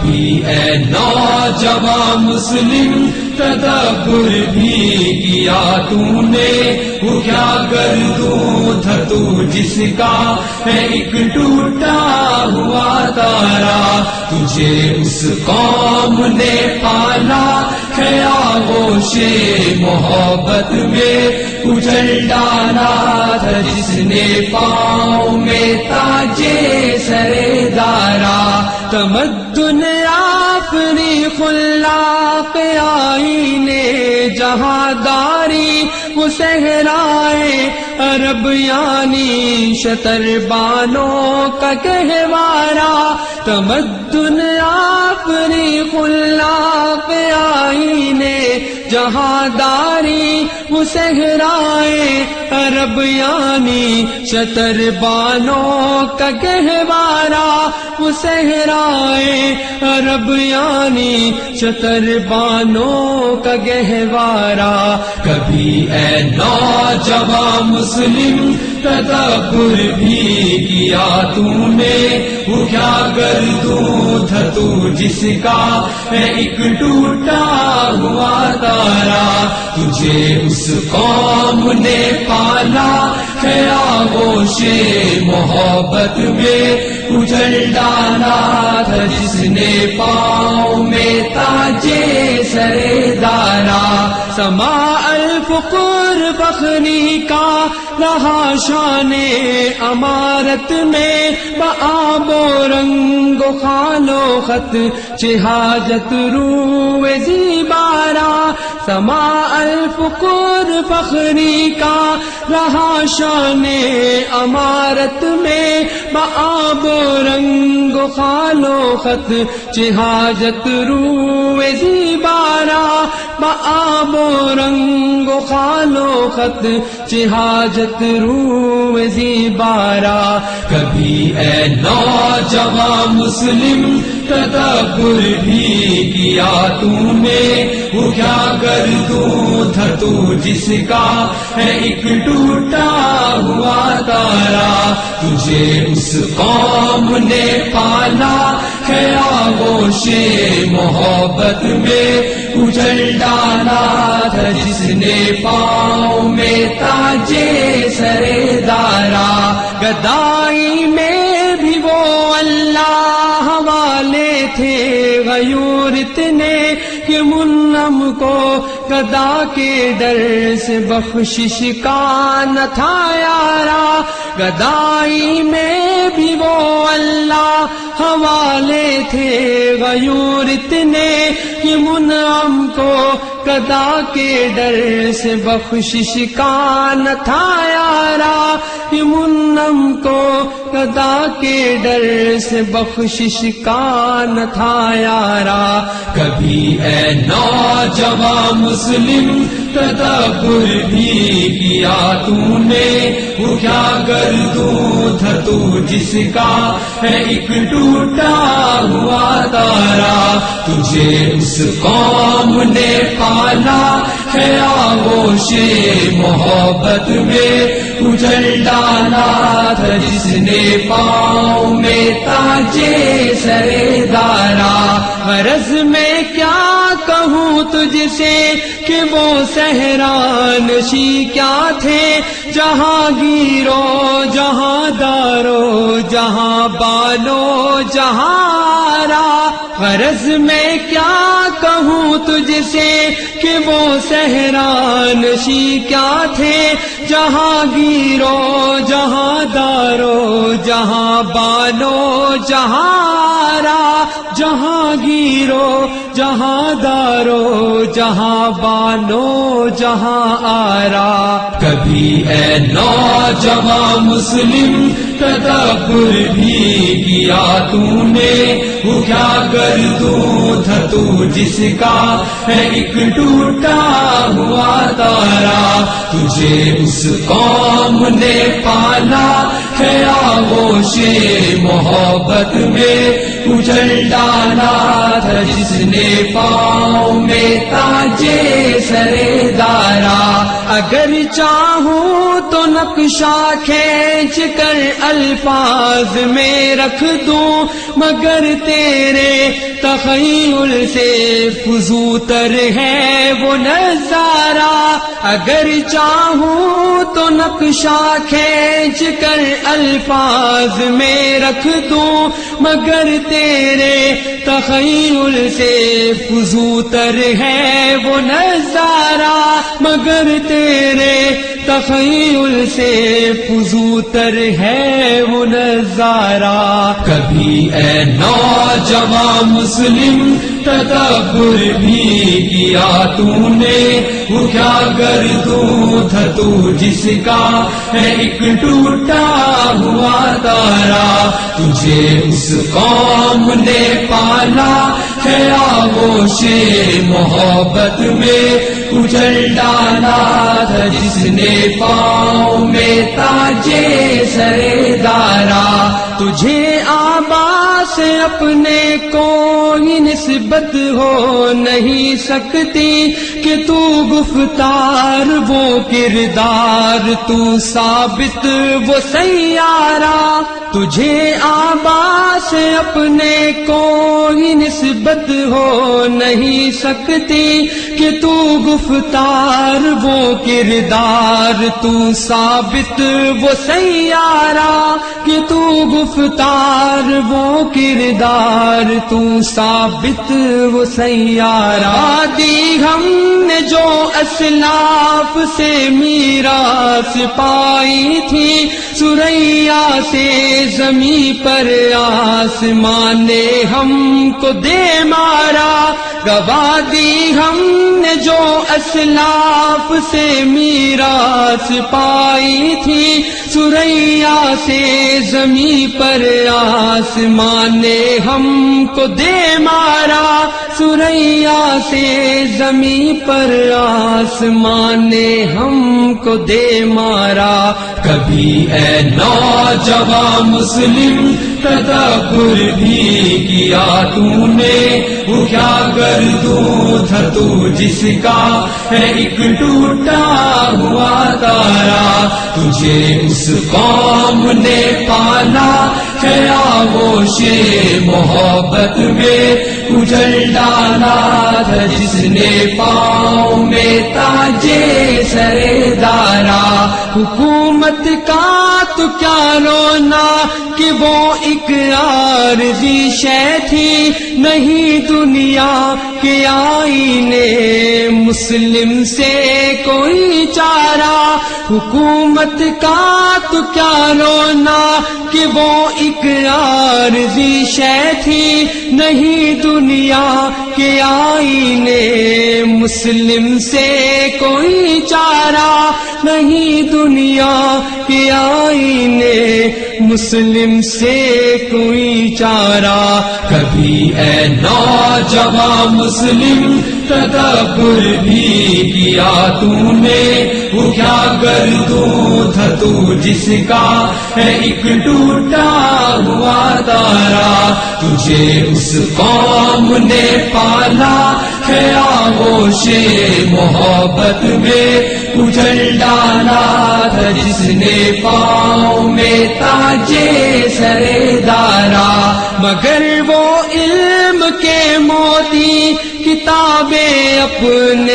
کبھی اے نوجوان مسلم تدبر بھی کیا تو نے، وہ کیا گردوں تھا تو جس کا ہے ایک ٹوٹا ہوا تارا، تجھے اس قوم نے پالا ہے آغوش محبت میں، کچل ڈالا تھا جس نے پاؤں میں تاجے سرے دارا، تمدن اپنی خلاق آئینے جہاں داری، وہ صحرائے عرب یعنی شتر بانوں کا گہوارہ، تمدن اپنی خلاق آئینے جہاں داری، وہ صحرائے عرب یعنی شتر بانوں کا گہوارہ، وہ صحرائے عرب یعنی شتر بانوں کا گہوارہ، کبھی اے نوجوان مسلم تدبر بھی کیا تو نے، وہ کیا گردوں تھا تو جس کا ہے ایک ٹوٹا ہوا تارا، تجھے اس قوم نے پالا ہے آغوش محبت میں، کچل ڈالا تھا جس نے پاؤں میں تاجے سرے دارا، سما الفقر بخری کا رہا شان امارت میں، بآب و رنگ و خال و خط چہاجت رو زیبارا، سما الفقر فخری کا رہا شان امارت میں، بآب و رنگ و خال و خط چہاجت رو زیبارا، بآب و رنگ و خال و خط چہاجت رو زیبارا، کبھی اے نوجوان مسلم تدبر بھی کیا تو نے، وہ کیا گردوں تھا تو جس کا ہے ایک ٹوٹا ہوا تارا، تجھے اس قوم نے پالا ہے آغوش محبت میں، کچل ڈالا تھا جس نے پاؤں میں تاجے سرے دارا، گدائی میں بھی وہ اللہ والے تھے غیور اتنے کہ منعم کو گدا کے ڈر سے بخشش کا نہ تھا یارا، گدائی میں بھی وہ اللہ حوالے تھے غیور اتنے کہ منعم کو گدا کے ڈر سے بخشش کا نہ تھا یارا، کہ منعم کو گدا کے ڈر سے بخشش کا نہ تھا یارا، کبھی اے نوجوان مسلم تدبر بھی کیا تو نے، وہ کیا گردوں تھا تو جس کا ہے ایک ٹوٹا ہوا تارا، تجھے اس قوم نے پالا ہے آغوش محبت میں، کچل ڈالا تھا جس نے پاؤں میں تاجے سرے دارا، غرض میں کیا کہوں تجھ سے کہ وہ صحرانشی کیا تھے، جہاں گیرو جہاں دارو جہاں بانو جہاں را، غرض میں کیا کہوں تجھ سے کہ وہ صحرانشی کیا تھے، جہاں گیرو جہاں دارو جہاں بانو جہاں را، جہاں گیرو جہاں دارو جہاں بانو جہاں آرا، کبھی اے نوجوان مسلم تدبر بھی کیا تو نے، وہ کیا گردوں تھا تو جس کا ہے ایک ٹوٹا ہوا تارا، تجھے اس قوم نے پالا ہے آغوش محبت میں اجل ڈالا تھا جس نے پاؤں میں تاجے سرے دارا. اگر چاہوں تو نقشہ کھینچ کر الفاظ میں رکھ دوں مگر تیرے تخیل سے فزوں تر ہے وہ نظارہ. اگر چاہوں تو نقشہ کھینچ کر الفاظ میں رکھ دوں مگر تیرے تخیل سے فزوں تر ہے وہ نظارہ. مگر تیرے تخیل سے فزوں تر ہے وہ نظارہ. کبھی اے نوجوان مسلم تدبر بھی کیا تو نے وہ کیا گردوں تھا تو جس کا ہے ایک ٹوٹا ہوا تارا. تجھے اس قوم نے پالا ہے آغوش محبت میں اجل ڈالا تھا جس نے پاؤں میں تاجے سرے دارا. تجھے آبا سے اپنے کوئی نسبت ہو نہیں سکتی کہ تو گفتار وہ کردار تو ثابت وہ سیارہ. تجھے آبا سے اپنے کوئی نسبت ہو نہیں سکتی کہ تو گفتار وہ کردار تو ثابت وہ سیارہ. کہ تو گفتار وہ کردار تو ثابت وہ سیارہ. دی ہم نے جو اسلاف سے میراث پائی تھی سریا سے زمیں پر آسمان نے ہم کو دے مارا. گواہ دی ہم نے جو اسلاف سے میراث پائی تھی سریا سے زمیں پر آسمان نے ہم کو دے مارا. سریا سے زمیں پر آسمان نے ہم کو دے مارا. کبھی اے نوجوان مسلم تدبر بھی کیا تو نے وہ کیا گردوں تھا تو جس کا ہے ایک ٹوٹا ہوا تارا. تجھے اس قوم نے پالا ہے آغوش محبت میں اجل ڈالا تھا جس نے پاؤں میں تاجے سرے دارا. حکومت کا تو کیا رونا کہ وہ ایک عارضی شے تھی نہیں دنیا کے آئینے مسلم سے کوئی چارہ. حکومت کا تو کیا رونا کہ وہ ایک عارضی شے تھی نہیں دنیا کے آئینے مسلم سے کوئی چارہ. نہیں دنیا کے آئینے مسلم سے کوئی چارہ. کبھی اے نوجوان مسلم تدبر بھی کیا تو نے وہ کیا گردوں تھا تو جس کا ہے ایک ٹوٹا ہوا تارا. تجھے اس قوم نے پالا ہے آغوش محبت میں اجل ڈالا تھا جس نے پاؤں میں تاجے سرے دارا. مگر وہ علم کے موتی کتابیں اپنے